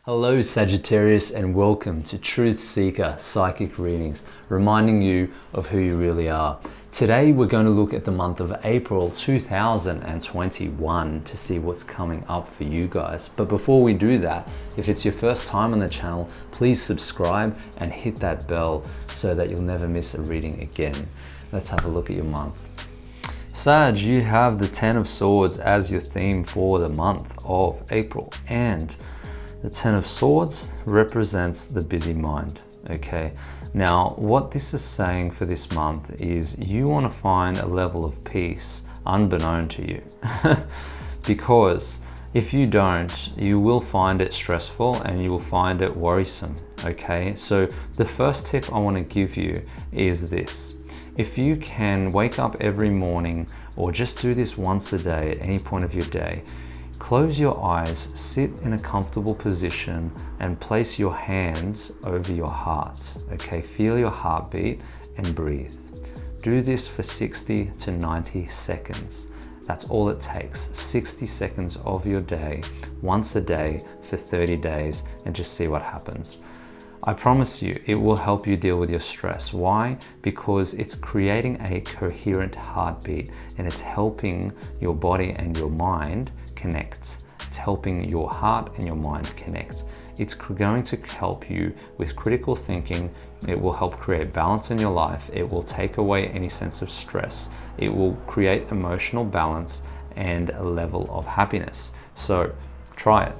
Hello Sagittarius, and welcome to Truth Seeker Psychic Readings, reminding you of who you really are. Today we're going to look at the month of April 2021 to see what's coming up for you guys. But before we do that, if it's your first time on the channel, please subscribe and hit that bell so that you'll never miss a reading again. Let's have a look at your month. Sag, you have the Ten of Swords as your theme for the month of April, and the Ten of Swords represents the busy mind, okay? Now, what this is saying for this month is you want to find a level of peace unbeknown to you. Because if you don't, you will find it stressful and you will find it worrisome, okay? So the first tip I want to give you is this. If you can wake up every morning or just do this once a day at any point of your day, close your eyes, sit in a comfortable position and place your hands over your heart, okay? Feel your heartbeat and breathe. Do this for 60 to 90 seconds. That's all it takes, 60 seconds of your day, once a day for 30 days, and just see what happens. I promise you, it will help you deal with your stress. Why? Because it's creating a coherent heartbeat and it's helping your body and your mind connect. It's helping your heart and your mind connect. It's going to help you with critical thinking. It will help create balance in your life. It will take away any sense of stress. It will create emotional balance and a level of happiness. So try it.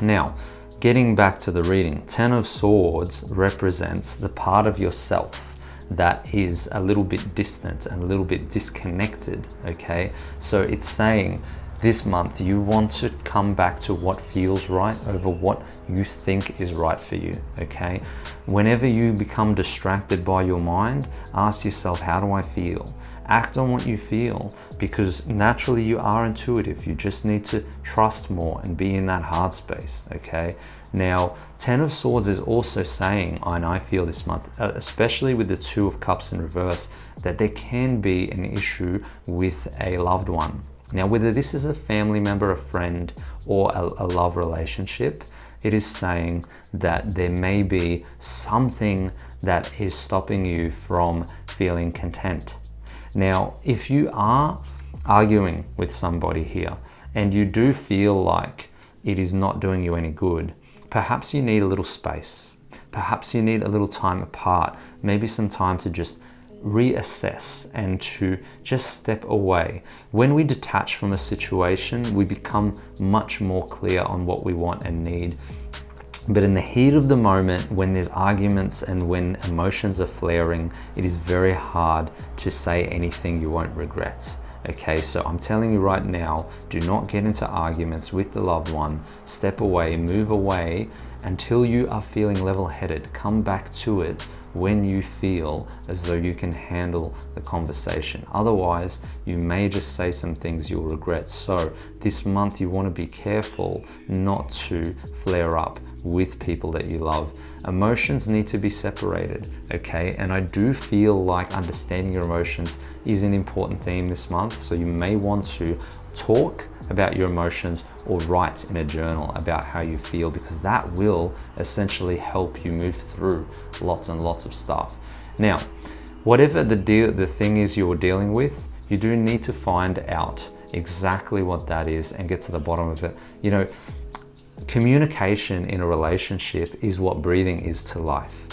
Now, getting back to the reading, Ten of Swords represents the part of yourself that is a little bit distant and a little bit disconnected, okay? So it's saying this month you want to come back to what feels right over what you think is right for you, okay? Whenever you become distracted by your mind, ask yourself, how do I feel? Act on what you feel, because naturally you are intuitive. You just need to trust more and be in that heart space, okay? Now, Ten of Swords is also saying, and I feel this month, especially with the Two of Cups in reverse, that there can be an issue with a loved one. Now, whether this is a family member, a friend, or a love relationship, it is saying that there may be something that is stopping you from feeling content. Now, if you are arguing with somebody here and you do feel like it is not doing you any good, perhaps you need a little space. Perhaps you need a little time apart, maybe some time to just reassess and to just step away. When we detach from a situation, we become much more clear on what we want and need. But in the heat of the moment, when there's arguments and when emotions are flaring, it is very hard to say anything you won't regret. Okay, so I'm telling you right now, do not get into arguments with the loved one. Step away, move away until you are feeling level-headed. Come back to it when you feel as though you can handle the conversation. Otherwise, you may just say some things you'll regret. So this month you want to be careful not to flare up with people that you love. Emotions need to be separated, okay? And I do feel like understanding your emotions is an important theme this month. So you may want to talk about your emotions or write in a journal about how you feel, because that will essentially help you move through lots and lots of stuff. Now, whatever the thing is you're dealing with, you do need to find out exactly what that is and get to the bottom of it. You know, communication in a relationship is what breathing is to life.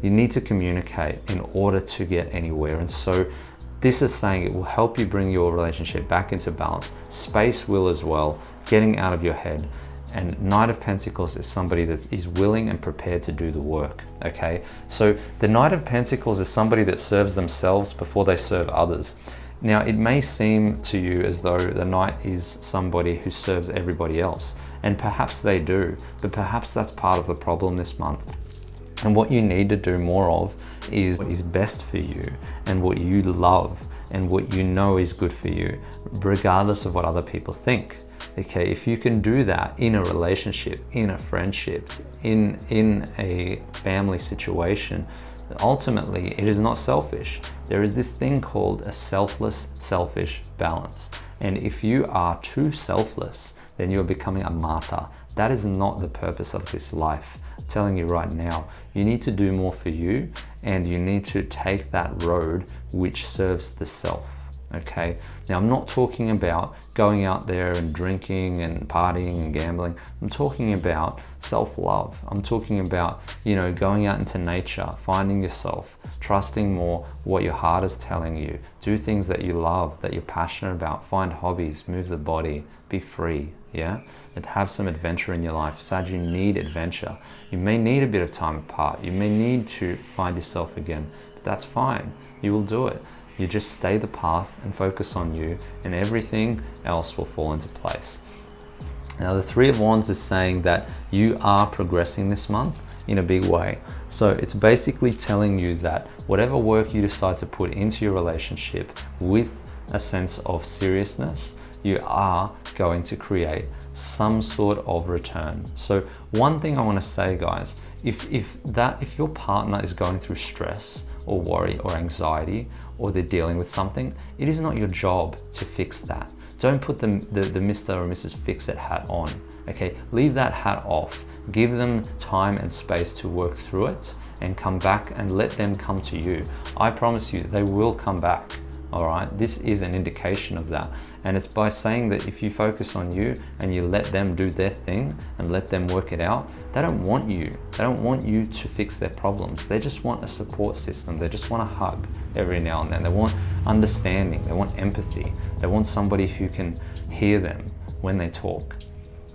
You need to communicate in order to get anywhere. And so this is saying it will help you bring your relationship back into balance. Space will as well, getting out of your head. And Knight of Pentacles is somebody that is willing and prepared to do the work, okay? So the Knight of Pentacles is somebody that serves themselves before they serve others. Now, it may seem to you as though the Knight is somebody who serves everybody else, and perhaps they do, but perhaps that's part of the problem this month. And what you need to do more of is what is best for you and what you love and what you know is good for you, regardless of what other people think. Okay, if you can do that in a relationship, in a friendship, in a family situation, ultimately it is not selfish. There is this thing called a selfless, selfish balance. And if you are too selfless, then you're becoming a martyr. That is not the purpose of this life. I'm telling you right now, you need to do more for you, and you need to take that road which serves the self. Okay, now I'm not talking about going out there and drinking and partying and gambling. I'm talking about self-love. I'm talking about, going out into nature, finding yourself, trusting more what your heart is telling you. Do things that you love, that you're passionate about. Find hobbies, move the body, be free, yeah? And have some adventure in your life. Sag, you need adventure. You may need a bit of time apart. You may need to find yourself again, but that's fine. You will do it. You just stay the path and focus on you, and everything else will fall into place. Now, the Three of Wands is saying that you are progressing this month in a big way. So it's basically telling you that whatever work you decide to put into your relationship with a sense of seriousness, you are going to create some sort of return. So one thing I want to say, guys, if your partner is going through stress or worry or anxiety, or they're dealing with something, it is not your job to fix that. Don't put the Mr. or Mrs. Fix-It hat on, okay? Leave that hat off. Give them time and space to work through it and come back, and let them come to you. I promise you, they will come back, all right? This is an indication of that. And it's by saying that if you focus on you and you let them do their thing and let them work it out, they don't want you. They don't want you to fix their problems. They just want a support system. They just want a hug every now and then. They want understanding. They want empathy. They want somebody who can hear them when they talk.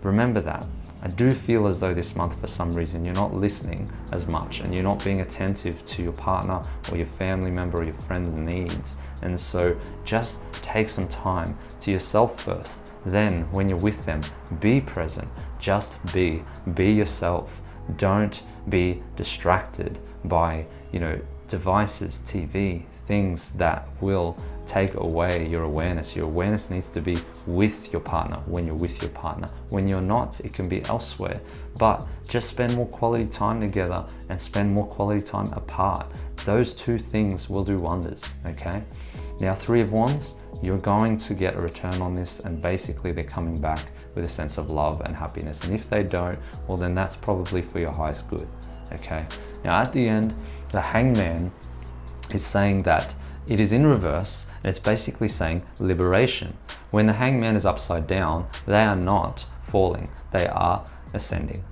Remember that. I do feel as though this month, for some reason, you're not listening as much and you're not being attentive to your partner or your family member or your friend's needs. And so just take some time to yourself first. Then when you're with them, be present. Just be yourself. Don't be distracted by, devices, TV, things that will take away your awareness. Your awareness needs to be with your partner when you're with your partner. When you're not, it can be elsewhere. But just spend more quality time together and spend more quality time apart. Those two things will do wonders, okay? Now, Three of Wands, you're going to get a return on this, and basically they're coming back with a sense of love and happiness. And if they don't, well, then that's probably for your highest good, okay? Now, at the end, the Hangman is saying that it is in reverse, and it's basically saying liberation. When the Hangman is upside down, they are not falling, they are ascending.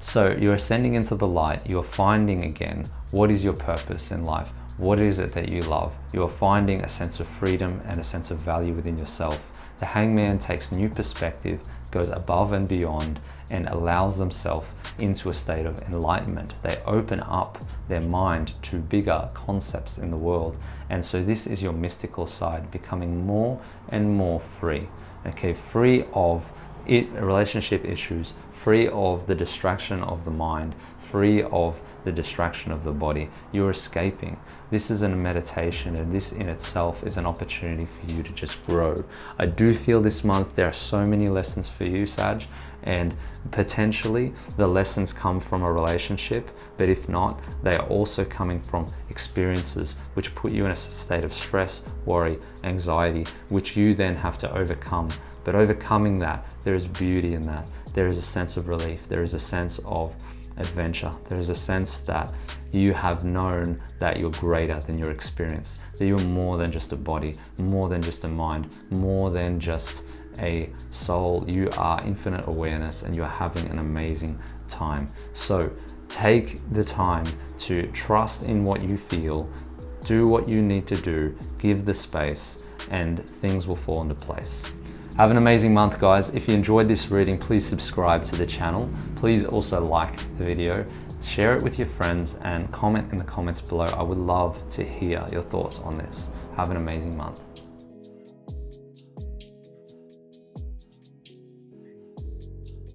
So you're ascending into the light, you're finding again what is your purpose in life, what is it that you love. You are finding a sense of freedom and a sense of value within yourself. The Hangman takes new perspective, goes above and beyond, and allows themselves into a state of enlightenment. They open up their mind to bigger concepts in the world. And so this is your mystical side, becoming more and more free. Okay, free of relationship issues, free of the distraction of the mind, free of the distraction of the body. You're escaping. This is a meditation, and this in itself is an opportunity for you to just grow. I do feel this month there are so many lessons for you, Sag, and potentially the lessons come from a relationship, but if not, they are also coming from experiences which put you in a state of stress, worry, anxiety, which you then have to overcome. But overcoming that, there is beauty in that. There is a sense of relief. There is a sense of adventure. There is a sense that you have known that you're greater than your experience, that you're more than just a body, more than just a mind, more than just a soul. You are infinite awareness, and you're having an amazing time. So take the time to trust in what you feel, do what you need to do, give the space, and things will fall into place. Have an amazing month, guys. If you enjoyed this reading, please subscribe to the channel. Please also like the video, share it with your friends, and comment in the comments below. I would love to hear your thoughts on this. Have an amazing month.